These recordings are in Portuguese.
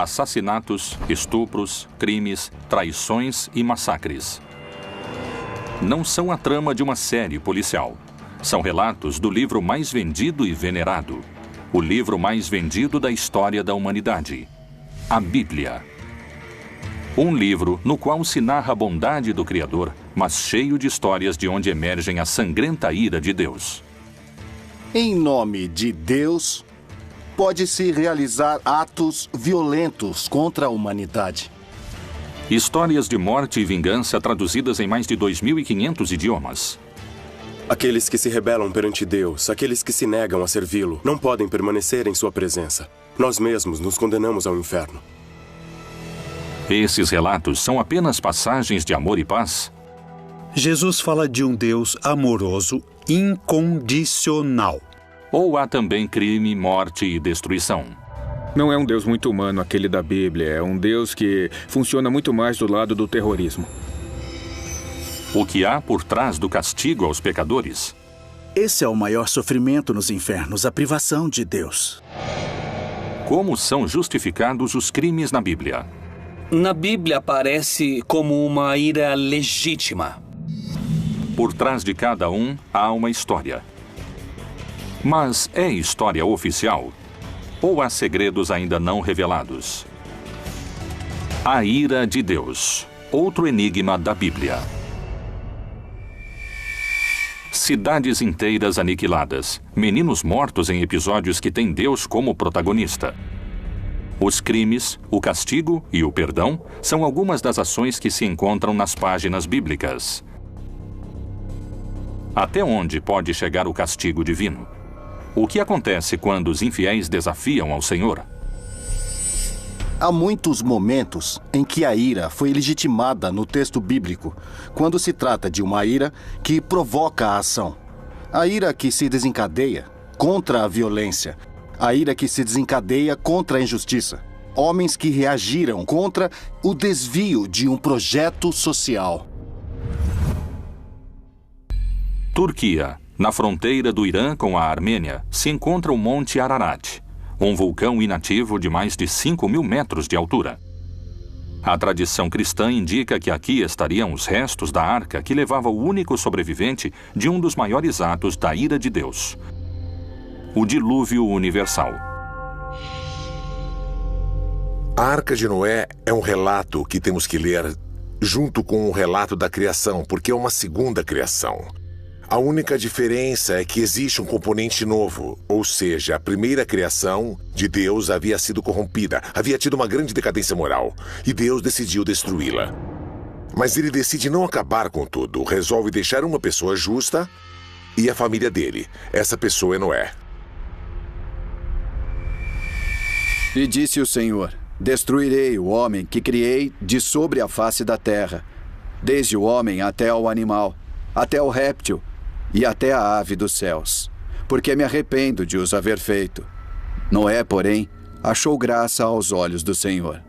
assassinatos, estupros, crimes, traições e massacres. Não são a trama de uma série policial. São relatos do livro mais vendido e venerado. O livro mais vendido da história da humanidade. A Bíblia. Um livro no qual se narra a bondade do Criador, mas cheio de histórias de onde emergem a sangrenta ira de Deus. Em nome de Deus, pode-se realizar atos violentos contra a humanidade. Histórias de morte e vingança traduzidas em mais de 2.500 idiomas. Aqueles que se rebelam perante Deus, aqueles que se negam a servi-lo, não podem permanecer em sua presença. Nós mesmos nos condenamos ao inferno. Esses relatos são apenas passagens de amor e paz? Jesus fala de um Deus amoroso, incondicional. Ou há também crime, morte e destruição? Não é um Deus muito humano aquele da Bíblia. É um Deus que funciona muito mais do lado do terrorismo. O que há por trás do castigo aos pecadores? Esse é o maior sofrimento nos infernos, a privação de Deus. Como são justificados os crimes na Bíblia? Na Bíblia aparece como uma ira legítima. Por trás de cada um há uma história. Mas é história oficial? Ou há segredos ainda não revelados? A ira de Deus. Outro enigma da Bíblia. Cidades inteiras aniquiladas. Meninos mortos em episódios que têm Deus como protagonista. Os crimes, o castigo e o perdão são algumas das ações que se encontram nas páginas bíblicas. Até onde pode chegar o castigo divino? O que acontece quando os infiéis desafiam ao Senhor? Há muitos momentos em que a ira foi legitimada no texto bíblico, quando se trata de uma ira que provoca a ação. A ira que se desencadeia contra a violência. A ira que se desencadeia contra a injustiça. Homens que reagiram contra o desvio de um projeto social. Turquia. Na fronteira do Irã com a Armênia, se encontra o Monte Ararat, um vulcão inativo de mais de 5.000 metros de altura. A tradição cristã indica que aqui estariam os restos da arca que levava o único sobrevivente de um dos maiores atos da ira de Deus. O dilúvio universal. A Arca de Noé é um relato que temos que ler junto com o relato da criação, porque é uma segunda criação. A única diferença é que existe um componente novo, ou seja, a primeira criação de Deus havia sido corrompida, havia tido uma grande decadência moral, e Deus decidiu destruí-la. Mas ele decide não acabar com tudo, resolve deixar uma pessoa justa e a família dele. Essa pessoa é Noé. E disse o Senhor: destruirei o homem que criei de sobre a face da terra, desde o homem até ao animal, até o réptil e até a ave dos céus, porque me arrependo de os haver feito. Noé, porém, achou graça aos olhos do Senhor.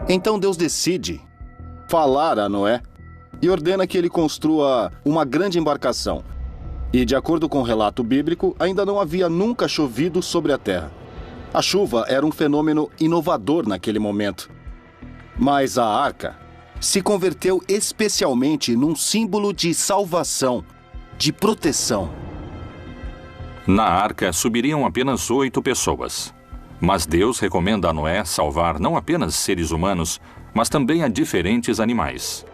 Então Deus decide falar a Noé e ordena que ele construa uma grande embarcação. E, de acordo com o relato bíblico, ainda não havia nunca chovido sobre a terra. A chuva era um fenômeno inovador naquele momento. Mas a arca se converteu especialmente num símbolo de salvação, de proteção. Na arca subiriam apenas 8 pessoas. Mas Deus recomenda a Noé salvar não apenas seres humanos, mas também a diferentes animais.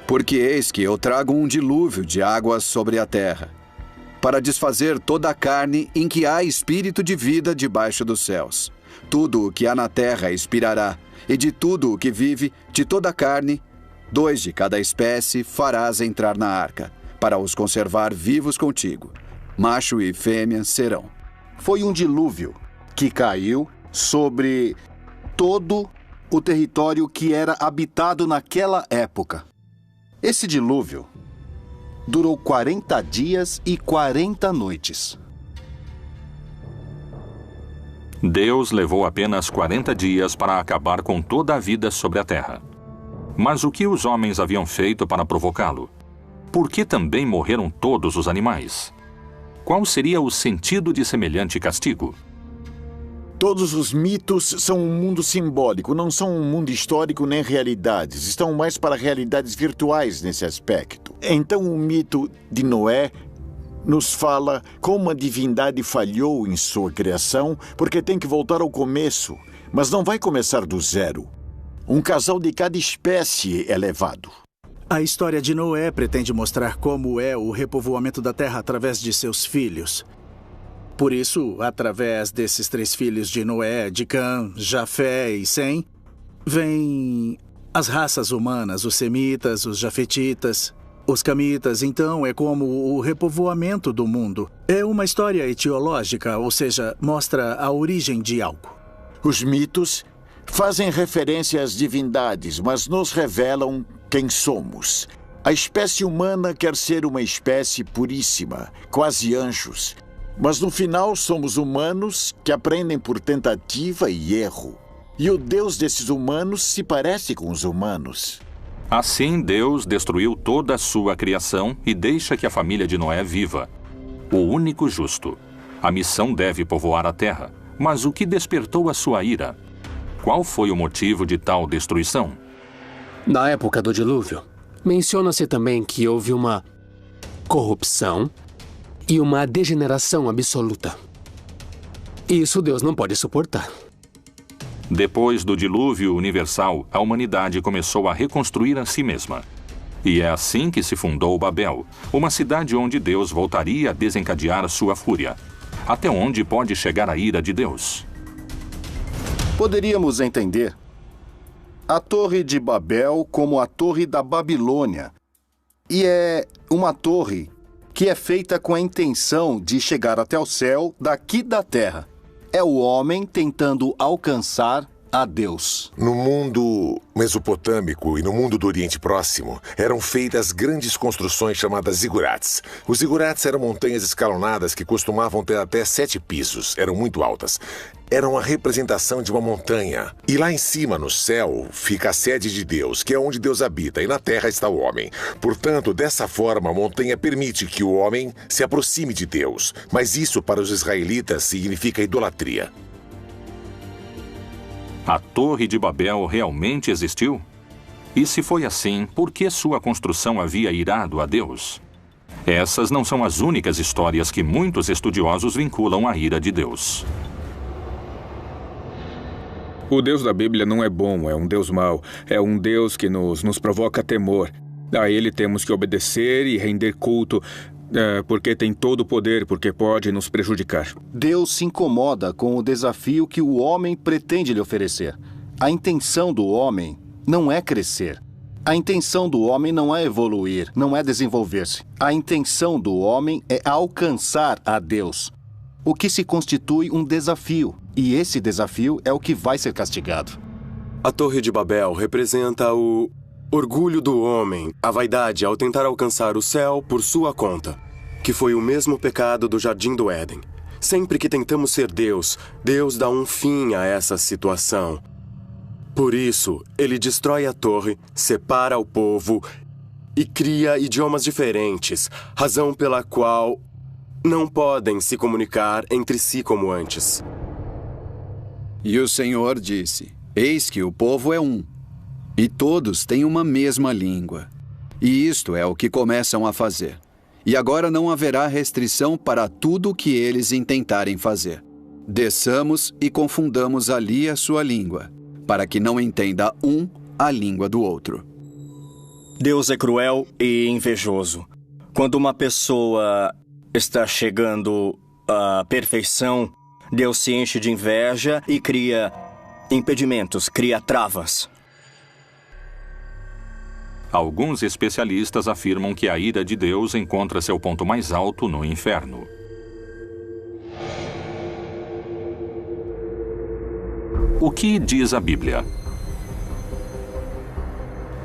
Porque eis que eu trago um dilúvio de águas sobre a terra, para desfazer toda a carne em que há espírito de vida debaixo dos céus. Tudo o que há na terra expirará, e de tudo o que vive, de toda a carne, 2 de cada espécie farás entrar na arca, para os conservar vivos contigo. Macho e fêmea serão. Foi um dilúvio que caiu sobre todo o território que era habitado naquela época. Esse dilúvio durou 40 dias e 40 noites. Deus levou apenas 40 dias para acabar com toda a vida sobre a terra. Mas o que os homens haviam feito para provocá-lo? Por que também morreram todos os animais? Qual seria o sentido de semelhante castigo? Todos os mitos são um mundo simbólico, não são um mundo histórico nem realidades. Estão mais para realidades virtuais nesse aspecto. Então o mito de Noé nos fala como a divindade falhou em sua criação, porque tem que voltar ao começo, mas não vai começar do zero. Um casal de cada espécie é levado. A história de Noé pretende mostrar como é o repovoamento da terra através de seus filhos. Por isso, através desses 3 filhos de Noé, de Cã, Jafé e Sem, vêm as raças humanas, os semitas, os jafetitas, os camitas. Então, é como o repovoamento do mundo. É uma história etiológica, ou seja, mostra a origem de algo. Os mitos fazem referência às divindades, mas nos revelam quem somos. A espécie humana quer ser uma espécie puríssima, quase anjos. Mas no final somos humanos que aprendem por tentativa e erro. E o Deus desses humanos se parece com os humanos. Assim, Deus destruiu toda a sua criação e deixa que a família de Noé viva. O único justo. A missão deve povoar a terra. Mas o que despertou a sua ira? Qual foi o motivo de tal destruição? Na época do dilúvio, menciona-se também que houve uma corrupção e uma degeneração absoluta. Isso Deus não pode suportar. Depois do dilúvio universal, a humanidade começou a reconstruir a si mesma. E é assim que se fundou Babel, uma cidade onde Deus voltaria a desencadear sua fúria. Até onde pode chegar a ira de Deus? Poderíamos entender a Torre de Babel como a Torre da Babilônia. E é uma torre que é feita com a intenção de chegar até o céu daqui da terra. É o homem tentando alcançar a Deus. No mundo mesopotâmico e no mundo do Oriente Próximo, eram feitas grandes construções chamadas zigurates. Os zigurates eram montanhas escalonadas que costumavam ter até 7 pisos, eram muito altas. Eram a representação de uma montanha. E lá em cima, no céu, fica a sede de Deus, que é onde Deus habita, e na terra está o homem. Portanto, dessa forma, a montanha permite que o homem se aproxime de Deus. Mas isso, para os israelitas, significa idolatria. A Torre de Babel realmente existiu? E se foi assim, por que sua construção havia irado a Deus? Essas não são as únicas histórias que muitos estudiosos vinculam à ira de Deus. O Deus da Bíblia não é bom, é um Deus mau. É um Deus que nos provoca temor. A ele temos que obedecer e render culto, porque tem todo o poder, porque pode nos prejudicar. Deus se incomoda com o desafio que o homem pretende lhe oferecer. A intenção do homem não é crescer. A intenção do homem não é evoluir, não é desenvolver-se. A intenção do homem é alcançar a Deus, o que se constitui um desafio. E esse desafio é o que vai ser castigado. A Torre de Babel representa o orgulho do homem, a vaidade ao tentar alcançar o céu por sua conta, que foi o mesmo pecado do Jardim do Éden. Sempre que tentamos ser Deus, Deus dá um fim a essa situação. Por isso, ele destrói a torre, separa o povo e cria idiomas diferentes, razão pela qual não podem se comunicar entre si como antes. E o Senhor disse: Eis que o povo é um, e todos têm uma mesma língua. E isto é o que começam a fazer. E agora não haverá restrição para tudo o que eles intentarem fazer. Desçamos e confundamos ali a sua língua, para que não entenda um a língua do outro. Deus é cruel e invejoso. Quando uma pessoa está chegando à perfeição, Deus se enche de inveja e cria impedimentos, cria travas. Alguns especialistas afirmam que a ira de Deus encontra seu ponto mais alto no inferno. O que diz a Bíblia?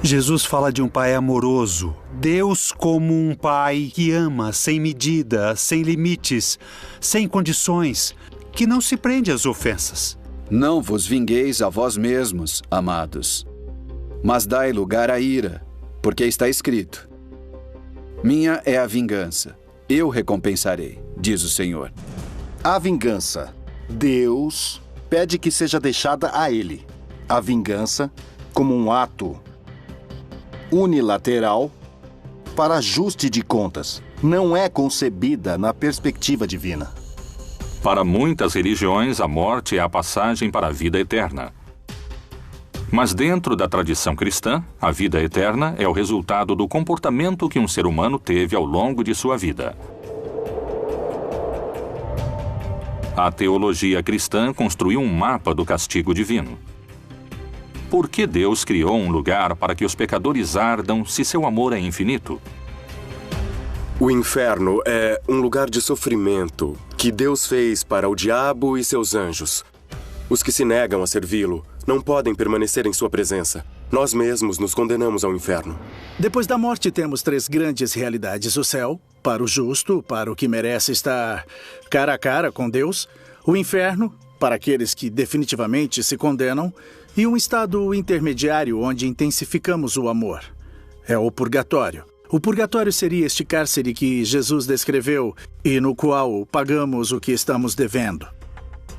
Jesus fala de um pai amoroso. Deus como um pai que ama sem medida, sem limites, sem condições, que não se prende às ofensas. Não vos vingueis a vós mesmos, amados, mas dai lugar à ira, porque está escrito: Minha é a vingança, eu recompensarei, diz o Senhor. A vingança. Deus pede que seja deixada a ele a vingança como um ato unilateral para ajuste de contas. Não é concebida na perspectiva divina. Para muitas religiões, a morte é a passagem para a vida eterna. Mas dentro da tradição cristã, a vida eterna é o resultado do comportamento que um ser humano teve ao longo de sua vida. A teologia cristã construiu um mapa do castigo divino. Por que Deus criou um lugar para que os pecadores ardam se seu amor é infinito? O inferno é um lugar de sofrimento que Deus fez para o diabo e seus anjos. Os que se negam a servi-lo não podem permanecer em sua presença. Nós mesmos nos condenamos ao inferno. Depois da morte, temos 3 grandes realidades. O céu, para o justo, para o que merece estar cara a cara com Deus. O inferno, para aqueles que definitivamente se condenam. E um estado intermediário onde intensificamos o amor. É o purgatório. O purgatório seria este cárcere que Jesus descreveu e no qual pagamos o que estamos devendo.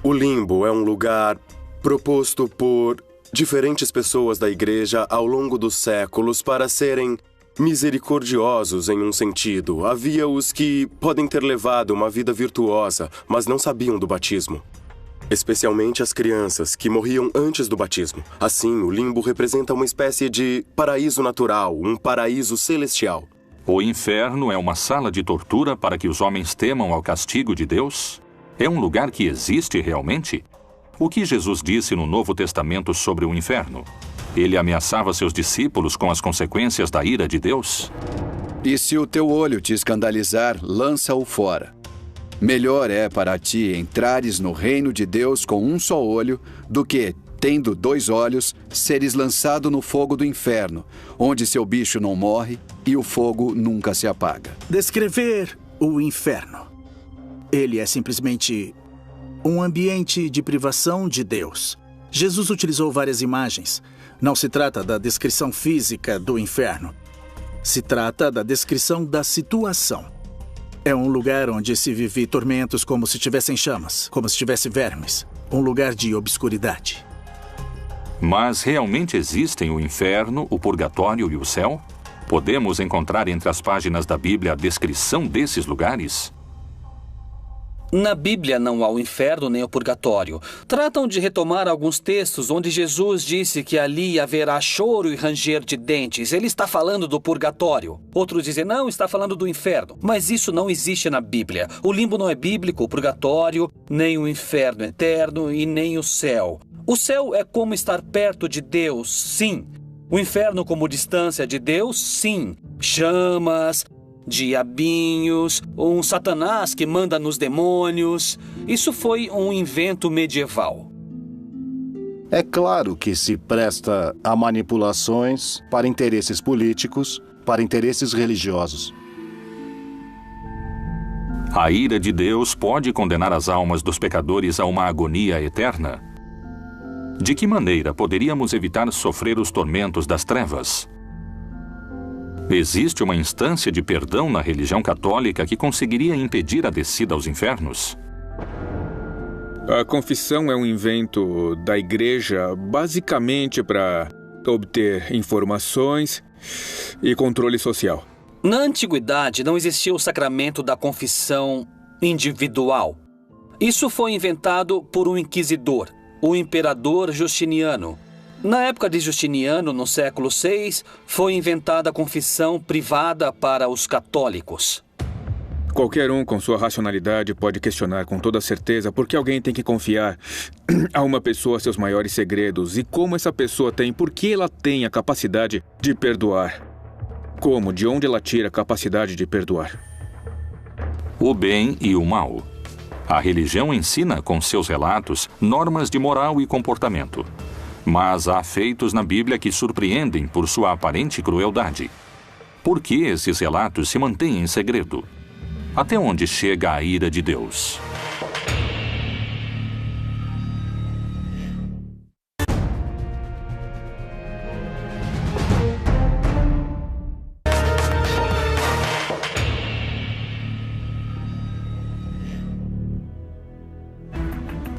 O limbo é um lugar proposto por diferentes pessoas da igreja ao longo dos séculos para serem misericordiosos em um sentido. Havia os que podem ter levado uma vida virtuosa, mas não sabiam do batismo. Especialmente as crianças, que morriam antes do batismo. Assim, o limbo representa uma espécie de paraíso natural, um paraíso celestial. O inferno é uma sala de tortura para que os homens temam ao castigo de Deus? É um lugar que existe realmente? O que Jesus disse no Novo Testamento sobre o inferno? Ele ameaçava seus discípulos com as consequências da ira de Deus? E se o teu olho te escandalizar, lança-o fora. Melhor é para ti entrares no reino de Deus com um só olho, do que, tendo 2 olhos, seres lançado no fogo do inferno, onde seu bicho não morre e o fogo nunca se apaga. Descrever o inferno. Ele é simplesmente um ambiente de privação de Deus. Jesus utilizou várias imagens. Não se trata da descrição física do inferno. Se trata da descrição da situação. É um lugar onde se vive tormentos como se tivessem chamas, como se tivesse vermes. Um lugar de obscuridade. Mas realmente existem o inferno, o purgatório e o céu? Podemos encontrar entre as páginas da Bíblia a descrição desses lugares? Na Bíblia não há o inferno nem o purgatório. Tratam de retomar alguns textos onde Jesus disse que ali haverá choro e ranger de dentes. Ele está falando do purgatório. Outros dizem, não, está falando do inferno. Mas isso não existe na Bíblia. O limbo não é bíblico, o purgatório, nem o inferno eterno e nem o céu. O céu é como estar perto de Deus, sim. O inferno como distância de Deus, sim. Chamas, diabinhos, um Satanás que manda nos demônios. Isso foi um invento medieval. É claro que se presta a manipulações para interesses políticos, para interesses religiosos. A ira de Deus pode condenar as almas dos pecadores a uma agonia eterna? De que maneira poderíamos evitar sofrer os tormentos das trevas? Existe uma instância de perdão na religião católica que conseguiria impedir a descida aos infernos? A confissão é um invento da igreja basicamente para obter informações e controle social. Na antiguidade não existia o sacramento da confissão individual. Isso foi inventado por um inquisidor, o imperador Justiniano. Na época de Justiniano, no século VI, foi inventada a confissão privada para os católicos. Qualquer um com sua racionalidade pode questionar com toda certeza por que alguém tem que confiar a uma pessoa seus maiores segredos e como essa pessoa tem, por que ela tem a capacidade de perdoar. Como, de onde ela tira a capacidade de perdoar? O bem e o mal. A religião ensina, com seus relatos, normas de moral e comportamento. Mas há feitos na Bíblia que surpreendem por sua aparente crueldade. Por que esses relatos se mantêm em segredo? Até onde chega a ira de Deus?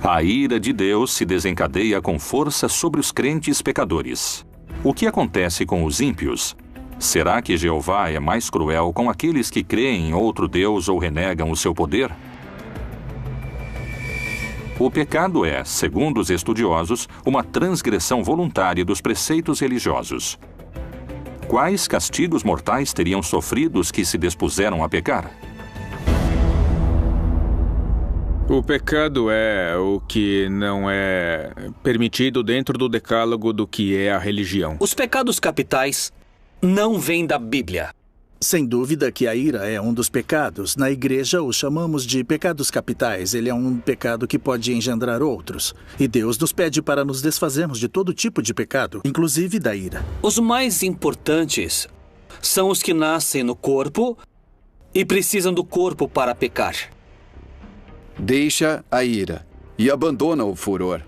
A ira de Deus se desencadeia com força sobre os crentes pecadores. O que acontece com os ímpios? Será que Jeová é mais cruel com aqueles que creem em outro Deus ou renegam o seu poder? O pecado é, segundo os estudiosos, uma transgressão voluntária dos preceitos religiosos. Quais castigos mortais teriam sofrido os que se dispuseram a pecar? O pecado é o que não é permitido dentro do decálogo do que é a religião. Os pecados capitais não vêm da Bíblia. Sem dúvida que a ira é um dos pecados. Na igreja o chamamos de pecados capitais. Ele é um pecado que pode engendrar outros. E Deus nos pede para nos desfazermos de todo tipo de pecado, inclusive da ira. Os mais importantes são os que nascem no corpo e precisam do corpo para pecar. Deixa a ira e abandona o furor.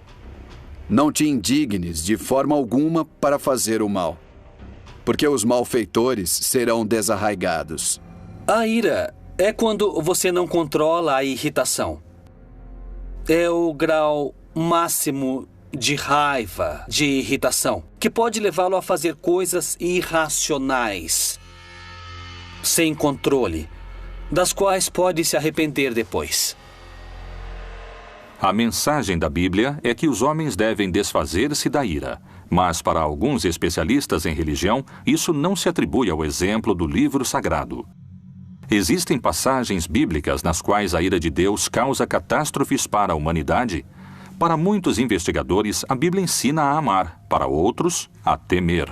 Não te indignes de forma alguma para fazer o mal, porque os malfeitores serão desarraigados. A ira é quando você não controla a irritação. É o grau máximo de raiva, de irritação, que pode levá-lo a fazer coisas irracionais, sem controle, das quais pode se arrepender depois. A mensagem da Bíblia é que os homens devem desfazer-se da ira. Mas, para alguns especialistas em religião, isso não se atribui ao exemplo do livro sagrado. Existem passagens bíblicas nas quais a ira de Deus causa catástrofes para a humanidade. Para muitos investigadores, a Bíblia ensina a amar, para outros, a temer.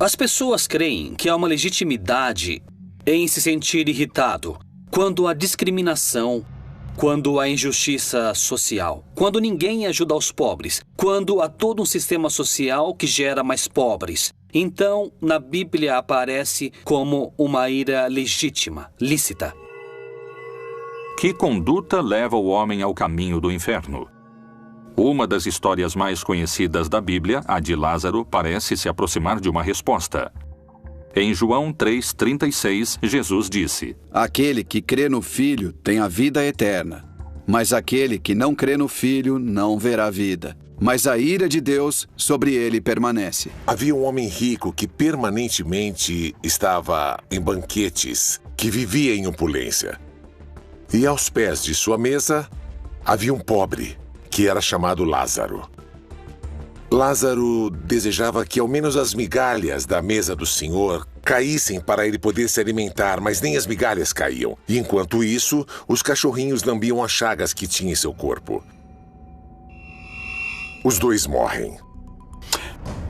As pessoas creem que há uma legitimidade em se sentir irritado quando há discriminação, quando há injustiça social, quando ninguém ajuda os pobres, quando há todo um sistema social que gera mais pobres. Então, na Bíblia aparece como uma ira legítima, lícita. Que conduta leva o homem ao caminho do inferno? Uma das histórias mais conhecidas da Bíblia, a de Lázaro, parece se aproximar de uma resposta. Em João 3,36, Jesus disse: Aquele que crê no Filho tem a vida eterna, mas aquele que não crê no Filho não verá vida. Mas a ira de Deus sobre ele permanece. Havia um homem rico que permanentemente estava em banquetes, que vivia em opulência. E aos pés de sua mesa havia um pobre, que era chamado Lázaro. Lázaro desejava que ao menos as migalhas da mesa do Senhor caíssem para ele poder se alimentar, mas nem as migalhas caíam. E enquanto isso, os cachorrinhos lambiam as chagas que tinha em seu corpo. Os dois morrem.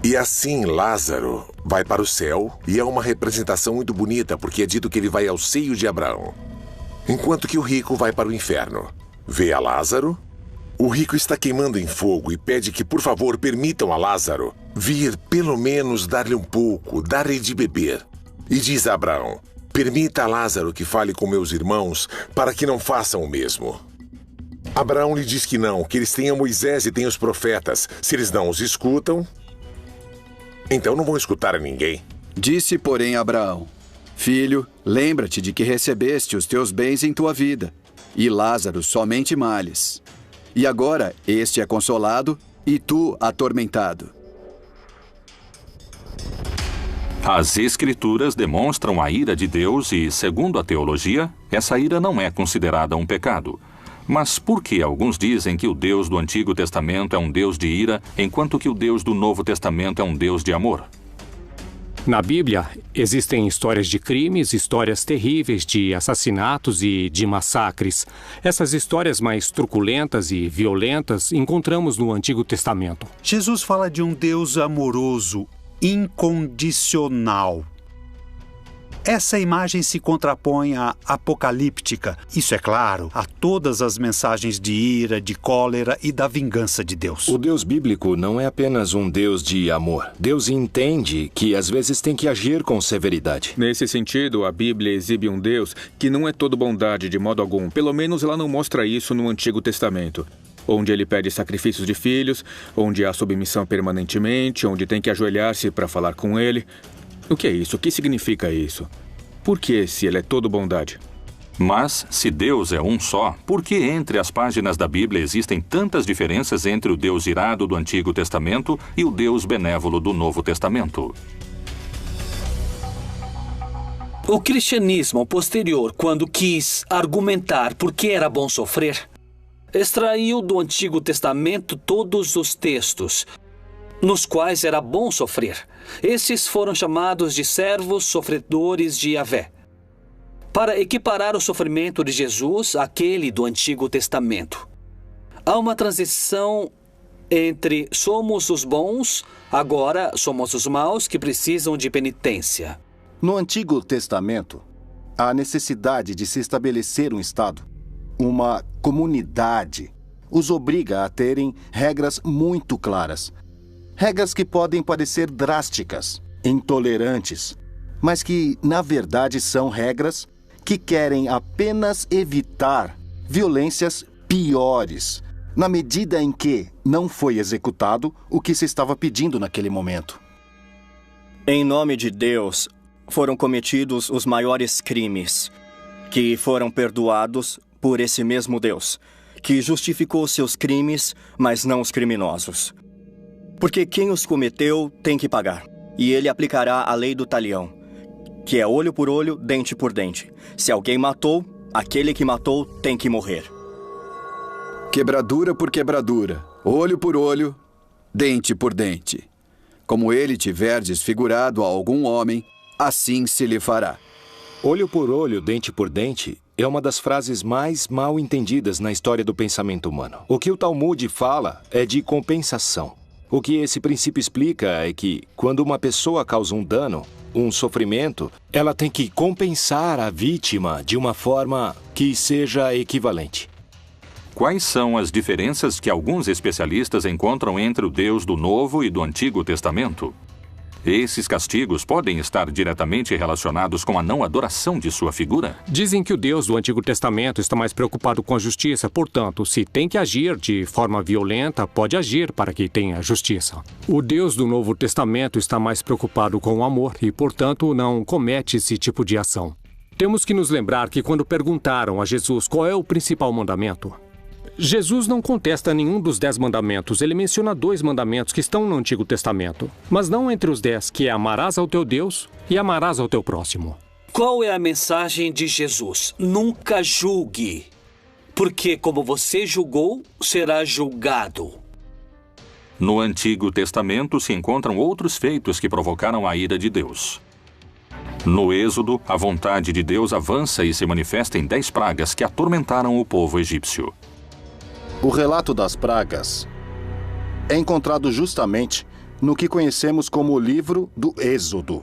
E assim Lázaro vai para o céu, e é uma representação muito bonita, porque é dito que ele vai ao seio de Abraão. Enquanto que o rico vai para o inferno. Vê a Lázaro. O rico está queimando em fogo e pede que, por favor, permitam a Lázaro vir pelo menos dar-lhe um pouco, dar-lhe de beber. E diz a Abraão: permita a Lázaro que fale com meus irmãos para que não façam o mesmo. Abraão lhe diz que não, que eles têm a Moisés e têm os profetas. Se eles não os escutam, então não vão escutar a ninguém. Disse, porém, Abraão: Filho, lembra-te de que recebeste os teus bens em tua vida, e Lázaro somente males. E agora este é consolado e tu atormentado. As Escrituras demonstram a ira de Deus e, segundo a teologia, essa ira não é considerada um pecado. Mas por que alguns dizem que o Deus do Antigo Testamento é um Deus de ira, enquanto que o Deus do Novo Testamento é um Deus de amor? Na Bíblia, existem histórias de crimes, histórias terríveis de assassinatos e de massacres. Essas histórias mais truculentas e violentas encontramos no Antigo Testamento. Jesus fala de um Deus amoroso, incondicional. Essa imagem se contrapõe à apocalíptica, isso é claro, a todas as mensagens de ira, de cólera e da vingança de Deus. O Deus bíblico não é apenas um Deus de amor. Deus entende que às vezes tem que agir com severidade. Nesse sentido, a Bíblia exibe um Deus que não é todo bondade de modo algum. Pelo menos ela não mostra isso no Antigo Testamento, onde ele pede sacrifícios de filhos, onde há submissão permanentemente, onde tem que ajoelhar-se para falar com ele. O que é isso? O que significa isso? Por que, se ele é todo bondade? Mas, se Deus é um só, por que entre as páginas da Bíblia existem tantas diferenças entre o Deus irado do Antigo Testamento e o Deus benévolo do Novo Testamento? O cristianismo posterior, quando quis argumentar por que era bom sofrer, extraiu do Antigo Testamento todos os textos nos quais era bom sofrer. Esses foram chamados de servos sofredores de Yahvé, para equiparar o sofrimento de Jesus àquele do Antigo Testamento. Há uma transição entre somos os bons, agora somos os maus que precisam de penitência. No Antigo Testamento, há a necessidade de se estabelecer um Estado, uma comunidade, os obriga a terem regras muito claras. Regras que podem parecer drásticas, intolerantes, mas que, na verdade, são regras que querem apenas evitar violências piores, na medida em que não foi executado o que se estava pedindo naquele momento. Em nome de Deus, foram cometidos os maiores crimes, que foram perdoados por esse mesmo Deus, que justificou seus crimes, mas não os criminosos. Porque quem os cometeu tem que pagar, e ele aplicará a lei do talião, que é olho por olho, dente por dente. Se alguém matou, aquele que matou tem que morrer. Quebradura por quebradura, olho por olho, dente por dente. Como ele tiver desfigurado a algum homem, assim se lhe fará. Olho por olho, dente por dente é uma das frases mais mal entendidas na história do pensamento humano. O que o Talmud fala é de compensação. O que esse princípio explica é que, quando uma pessoa causa um dano, um sofrimento, ela tem que compensar a vítima de uma forma que seja equivalente. Quais são as diferenças que alguns especialistas encontram entre o Deus do Novo e do Antigo Testamento? Esses castigos podem estar diretamente relacionados com a não adoração de sua figura? Dizem que o Deus do Antigo Testamento está mais preocupado com a justiça, portanto, se tem que agir de forma violenta, pode agir para que tenha justiça. O Deus do Novo Testamento está mais preocupado com o amor e, portanto, não comete esse tipo de ação. Temos que nos lembrar que quando perguntaram a Jesus qual é o principal mandamento, Jesus não contesta nenhum dos 10 mandamentos. Ele menciona 2 mandamentos que estão no Antigo Testamento, mas não entre os 10, que é amarás ao teu Deus e amarás ao teu próximo. Qual é a mensagem de Jesus? Nunca julgue, porque como você julgou, será julgado. No Antigo Testamento se encontram outros feitos que provocaram a ira de Deus. No Êxodo, a vontade de Deus avança e se manifesta em 10 pragas que atormentaram o povo egípcio. O relato das pragas é encontrado justamente no que conhecemos como o livro do Êxodo,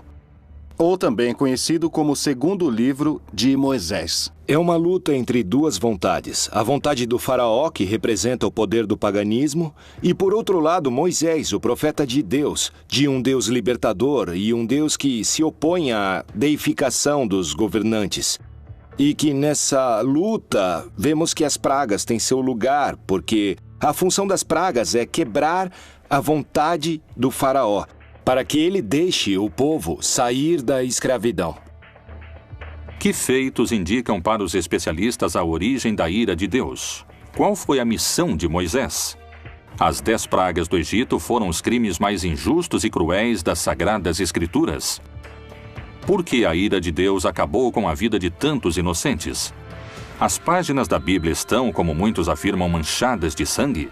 ou também conhecido como o segundo livro de Moisés. É uma luta entre duas vontades. A vontade do faraó, que representa o poder do paganismo, e por outro lado Moisés, o profeta de Deus, de um Deus libertador e um Deus que se opõe à deificação dos governantes. E que nessa luta vemos que as pragas têm seu lugar, porque a função das pragas é quebrar a vontade do faraó, para que ele deixe o povo sair da escravidão. Que feitos indicam para os especialistas a origem da ira de Deus? Qual foi a missão de Moisés? As 10 pragas do Egito foram os crimes mais injustos e cruéis das Sagradas Escrituras. Por que a ira de Deus acabou com a vida de tantos inocentes? As páginas da Bíblia estão, como muitos afirmam, manchadas de sangue?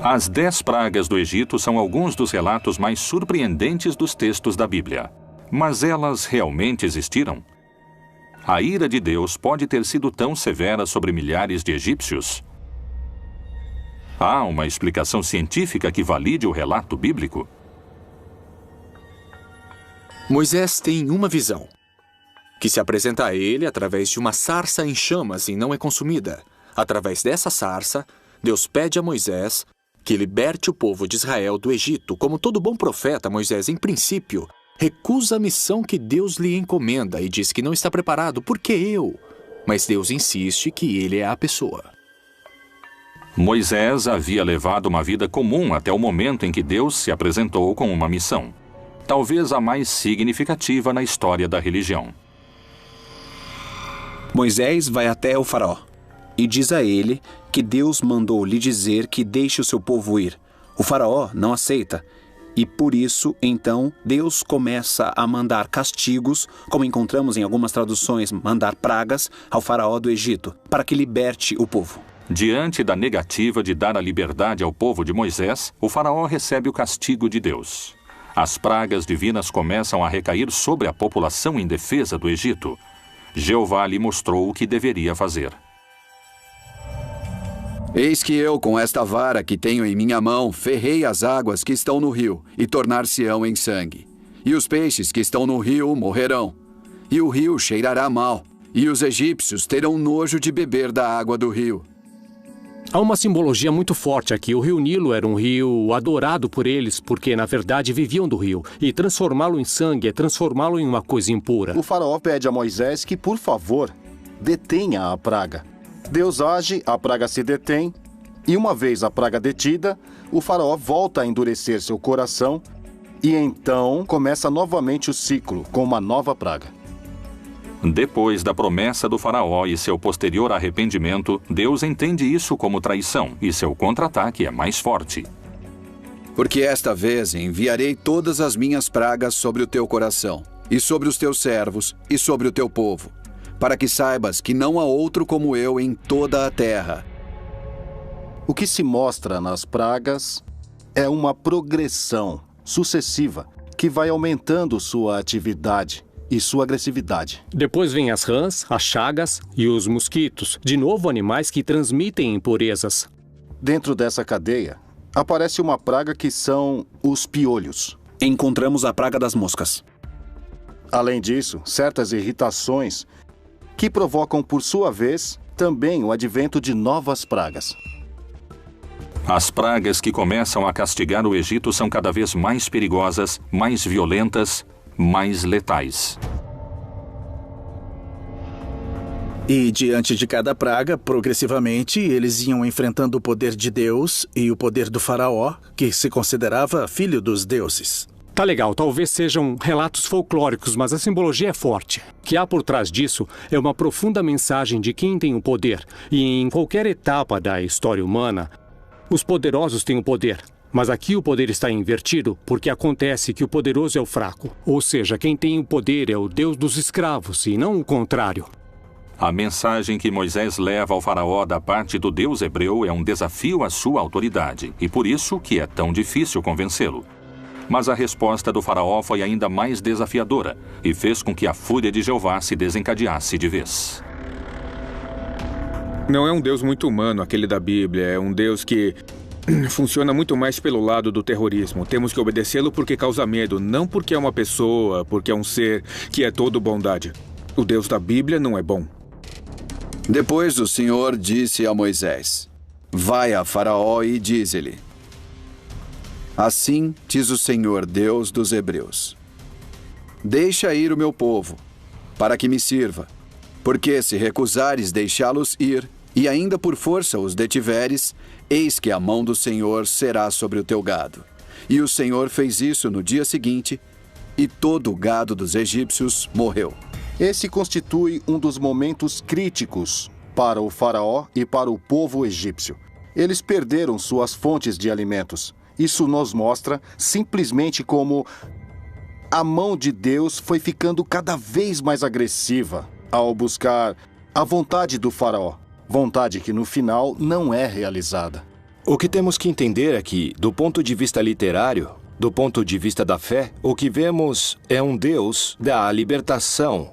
As 10 pragas do Egito são alguns dos relatos mais surpreendentes dos textos da Bíblia. Mas elas realmente existiram? A ira de Deus pode ter sido tão severa sobre milhares de egípcios? Há uma explicação científica que valide o relato bíblico? Moisés tem uma visão, que se apresenta a ele através de uma sarça em chamas e não é consumida. Através dessa sarça, Deus pede a Moisés que liberte o povo de Israel do Egito, como todo bom profeta, Moisés, em princípio, recusa a missão que Deus lhe encomenda e diz que não está preparado, porque eu. Mas Deus insiste que ele é a pessoa. Moisés havia levado uma vida comum até o momento em que Deus se apresentou com uma missão, talvez a mais significativa na história da religião. Moisés vai até o faraó e diz a ele que Deus mandou lhe dizer que deixe o seu povo ir. O faraó não aceita e por isso, então, Deus começa a mandar castigos, como encontramos em algumas traduções, mandar pragas ao faraó do Egito, para que liberte o povo. Diante da negativa de dar a liberdade ao povo de Moisés, o faraó recebe o castigo de Deus. As pragas divinas começam a recair sobre a população indefesa do Egito. Jeová lhe mostrou o que deveria fazer. Eis que eu, com esta vara que tenho em minha mão, ferrei as águas que estão no rio, e tornar-se-ão em sangue. E os peixes que estão no rio morrerão. E o rio cheirará mal, e os egípcios terão nojo de beber da água do rio. Há uma simbologia muito forte aqui. O rio Nilo era um rio adorado por eles, porque, na verdade, viviam do rio. E transformá-lo em sangue é transformá-lo em uma coisa impura. O faraó pede a Moisés que, por favor, detenha a praga. Deus age, a praga se detém, e uma vez a praga detida, o faraó volta a endurecer seu coração, e então começa novamente o ciclo com uma nova praga. Depois da promessa do faraó e seu posterior arrependimento, Deus entende isso como traição, e seu contra-ataque é mais forte. Porque esta vez enviarei todas as minhas pragas sobre o teu coração, e sobre os teus servos, e sobre o teu povo, para que saibas que não há outro como eu em toda a terra. O que se mostra nas pragas é uma progressão sucessiva que vai aumentando sua atividade e sua agressividade. Depois vêm as rãs, as chagas e os mosquitos, de novo animais que transmitem impurezas. Dentro dessa cadeia, aparece uma praga que são os piolhos. Encontramos a praga das moscas. Além disso, certas irritações que provocam, por sua vez, também o advento de novas pragas. As pragas que começam a castigar o Egito são cada vez mais perigosas, mais violentas, mais letais. E diante de cada praga, progressivamente, eles iam enfrentando o poder de Deus e o poder do faraó, que se considerava filho dos deuses. Tá legal, talvez sejam relatos folclóricos, mas a simbologia é forte. O que há por trás disso é uma profunda mensagem de quem tem o poder. E em qualquer etapa da história humana, os poderosos têm o poder. Mas aqui o poder está invertido porque acontece que o poderoso é o fraco. Ou seja, quem tem o poder é o Deus dos escravos e não o contrário. A mensagem que Moisés leva ao faraó da parte do Deus hebreu é um desafio à sua autoridade. E por isso que é tão difícil convencê-lo. Mas a resposta do faraó foi ainda mais desafiadora e fez com que a fúria de Jeová se desencadeasse de vez. Não é um Deus muito humano aquele da Bíblia, é um Deus que funciona muito mais pelo lado do terrorismo. Temos que obedecê-lo porque causa medo, não porque é uma pessoa, porque é um ser que é todo bondade. O Deus da Bíblia não é bom. Depois o Senhor disse a Moisés: Vai a Faraó e diz-lhe: Assim diz o Senhor, Deus dos Hebreus: Deixa ir o meu povo, para que me sirva. Porque se recusares deixá-los ir, e ainda por força os detiveres, eis que a mão do Senhor será sobre o teu gado. E o Senhor fez isso no dia seguinte, e todo o gado dos egípcios morreu. Esse constitui um dos momentos críticos para o faraó e para o povo egípcio. Eles perderam suas fontes de alimentos. Isso nos mostra simplesmente como a mão de Deus foi ficando cada vez mais agressiva ao buscar a vontade do faraó. Vontade que no final não é realizada. O que temos que entender é que, do ponto de vista literário, do ponto de vista da fé, o que vemos é um Deus da libertação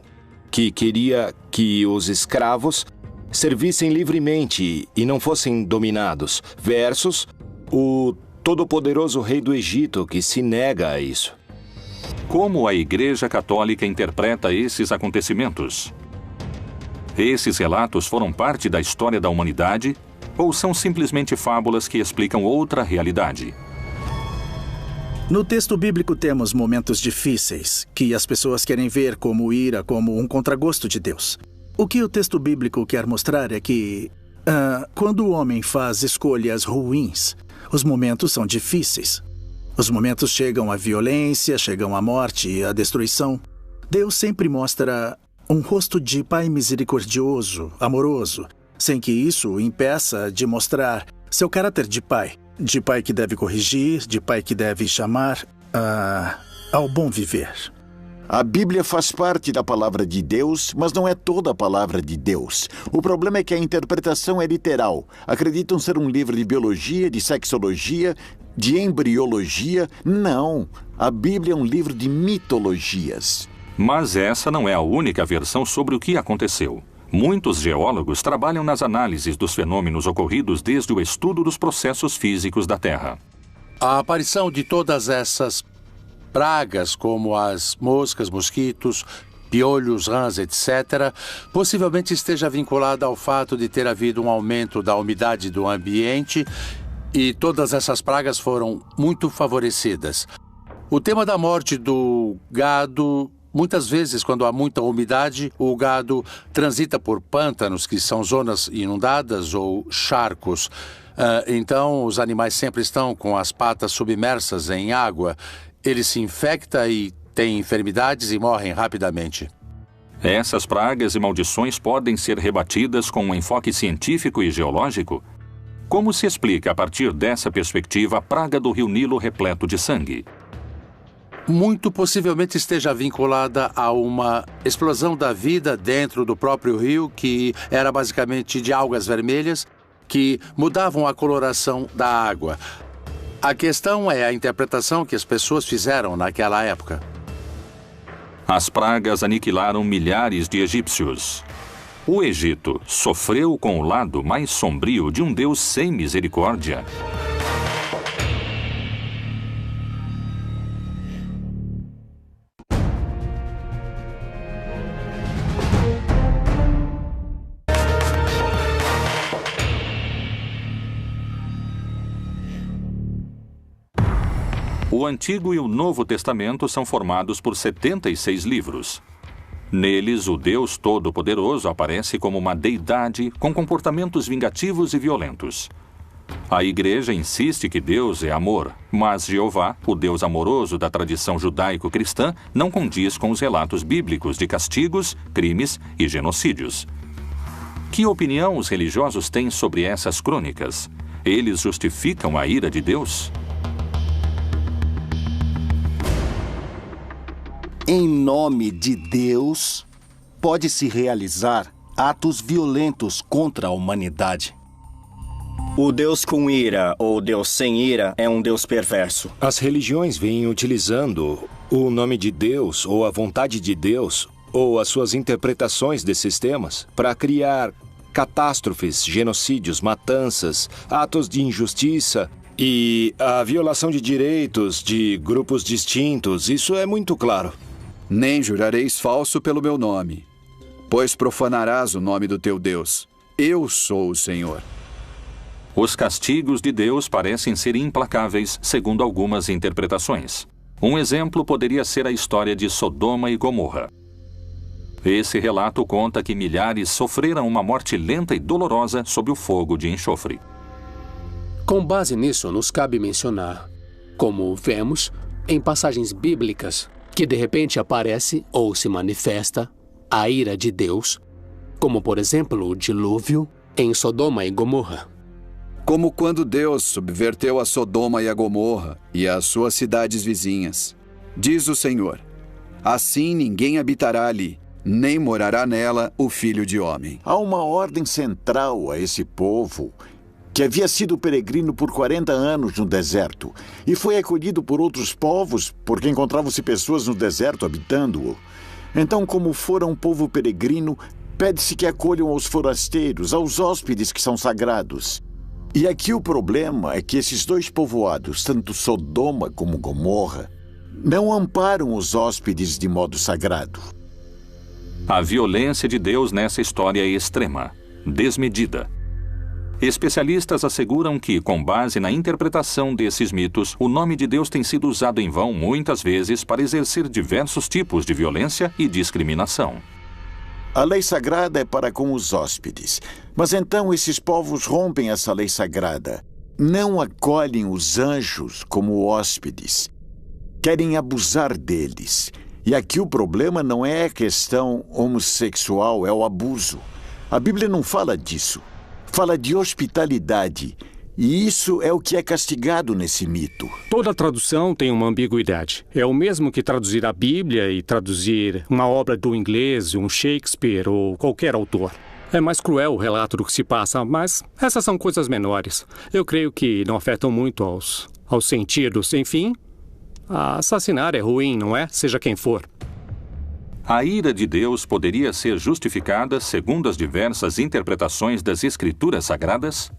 que queria que os escravos servissem livremente e não fossem dominados, versus o todo-poderoso rei do Egito que se nega a isso. Como a Igreja Católica interpreta esses acontecimentos? Esses relatos foram parte da história da humanidade ou são simplesmente fábulas que explicam outra realidade? No texto bíblico temos momentos difíceis, que as pessoas querem ver como ira, como um contragosto de Deus. O que o texto bíblico quer mostrar é que, quando o homem faz escolhas ruins, os momentos são difíceis. Os momentos chegam à violência, chegam à morte e à destruição. Deus sempre mostra um rosto de pai misericordioso, amoroso, sem que isso o impeça de mostrar seu caráter de pai que deve corrigir, de pai que deve chamar ao bom viver. A Bíblia faz parte da palavra de Deus, mas não é toda a palavra de Deus. O problema é que a interpretação é literal. Acreditam ser um livro de biologia, de sexologia, de embriologia. Não. A Bíblia é um livro de mitologias. Mas essa não é a única versão sobre o que aconteceu. Muitos geólogos trabalham nas análises dos fenômenos ocorridos desde o estudo dos processos físicos da Terra. A aparição de todas essas pragas, como as moscas, mosquitos, piolhos, rãs, etc., possivelmente esteja vinculada ao fato de ter havido um aumento da umidade do ambiente e todas essas pragas foram muito favorecidas. O tema da morte do gado, muitas vezes, quando há muita umidade, o gado transita por pântanos, que são zonas inundadas, ou charcos. Então, os animais sempre estão com as patas submersas em água. Ele se infecta e tem enfermidades e morrem rapidamente. Essas pragas e maldições podem ser rebatidas com um enfoque científico e geológico? Como se explica, a partir dessa perspectiva, a praga do rio Nilo repleto de sangue? Muito possivelmente esteja vinculada a uma explosão da vida dentro do próprio rio, que era basicamente de algas vermelhas, que mudavam a coloração da água. A questão é a interpretação que as pessoas fizeram naquela época. As pragas aniquilaram milhares de egípcios. O Egito sofreu com o lado mais sombrio de um Deus sem misericórdia. O Antigo e o Novo Testamento são formados por 76 livros. Neles, o Deus Todo-Poderoso aparece como uma deidade com comportamentos vingativos e violentos. A Igreja insiste que Deus é amor, mas Jeová, o Deus amoroso da tradição judaico-cristã, não condiz com os relatos bíblicos de castigos, crimes e genocídios. Que opinião os religiosos têm sobre essas crônicas? Eles justificam a ira de Deus? Em nome de Deus, pode-se realizar atos violentos contra a humanidade. O Deus com ira ou Deus sem ira é um Deus perverso. As religiões vêm utilizando o nome de Deus ou a vontade de Deus ou as suas interpretações desses temas para criar catástrofes, genocídios, matanças, atos de injustiça e a violação de direitos de grupos distintos. Isso é muito claro. Nem jurareis falso pelo meu nome, pois profanarás o nome do teu Deus. Eu sou o Senhor. Os castigos de Deus parecem ser implacáveis, segundo algumas interpretações. Um exemplo poderia ser a história de Sodoma e Gomorra. Esse relato conta que milhares sofreram uma morte lenta e dolorosa sob o fogo de enxofre. Com base nisso, nos cabe mencionar, como vemos em passagens bíblicas, que de repente aparece ou se manifesta a ira de Deus, como por exemplo o dilúvio em Sodoma e Gomorra. Como quando Deus subverteu a Sodoma e a Gomorra e as suas cidades vizinhas. Diz o Senhor: assim ninguém habitará ali, nem morará nela o Filho de Homem. Há uma ordem central a esse povo que havia sido peregrino por 40 anos no deserto e foi acolhido por outros povos porque encontravam-se pessoas no deserto habitando-o. Então, como fora um povo peregrino, pede-se que acolham aos forasteiros, aos hóspedes que são sagrados. E aqui o problema é que esses dois povoados, tanto Sodoma como Gomorra, não amparam os hóspedes de modo sagrado. A violência de Deus nessa história é extrema, desmedida. Especialistas asseguram que, com base na interpretação desses mitos, o nome de Deus tem sido usado em vão muitas vezes para exercer diversos tipos de violência e discriminação. A lei sagrada é para com os hóspedes. Mas então esses povos rompem essa lei sagrada. Não acolhem os anjos como hóspedes. Querem abusar deles. E aqui o problema não é a questão homossexual, é o abuso. A Bíblia não fala disso. Fala de hospitalidade. E isso é o que é castigado nesse mito. Toda tradução tem uma ambiguidade. É o mesmo que traduzir a Bíblia e traduzir uma obra do inglês, um Shakespeare ou qualquer autor. É mais cruel o relato do que se passa, mas essas são coisas menores. Eu creio que não afetam muito aos sentidos. Enfim, assassinar é ruim, não é? Seja quem for. A ira de Deus poderia ser justificada segundo as diversas interpretações das Escrituras Sagradas?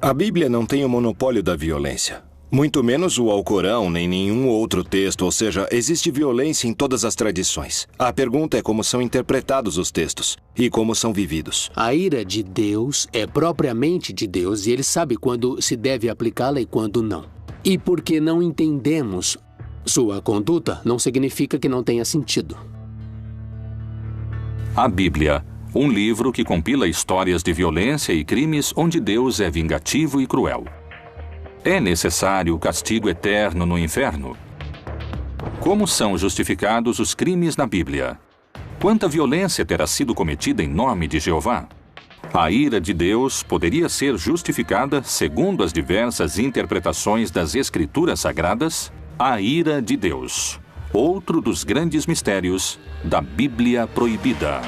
A Bíblia não tem o monopólio da violência. Muito menos o Alcorão, nem nenhum outro texto, ou seja, existe violência em todas as tradições. A pergunta é como são interpretados os textos e como são vividos. A ira de Deus é propriamente de Deus e ele sabe quando se deve aplicá-la e quando não. E porque não entendemos sua conduta, não significa que não tenha sentido. A Bíblia, um livro que compila histórias de violência e crimes onde Deus é vingativo e cruel. É necessário o castigo eterno no inferno? Como são justificados os crimes na Bíblia? Quanta violência terá sido cometida em nome de Jeová? A ira de Deus poderia ser justificada segundo as diversas interpretações das Escrituras Sagradas? A ira de Deus, outro dos grandes mistérios da Bíblia Proibida.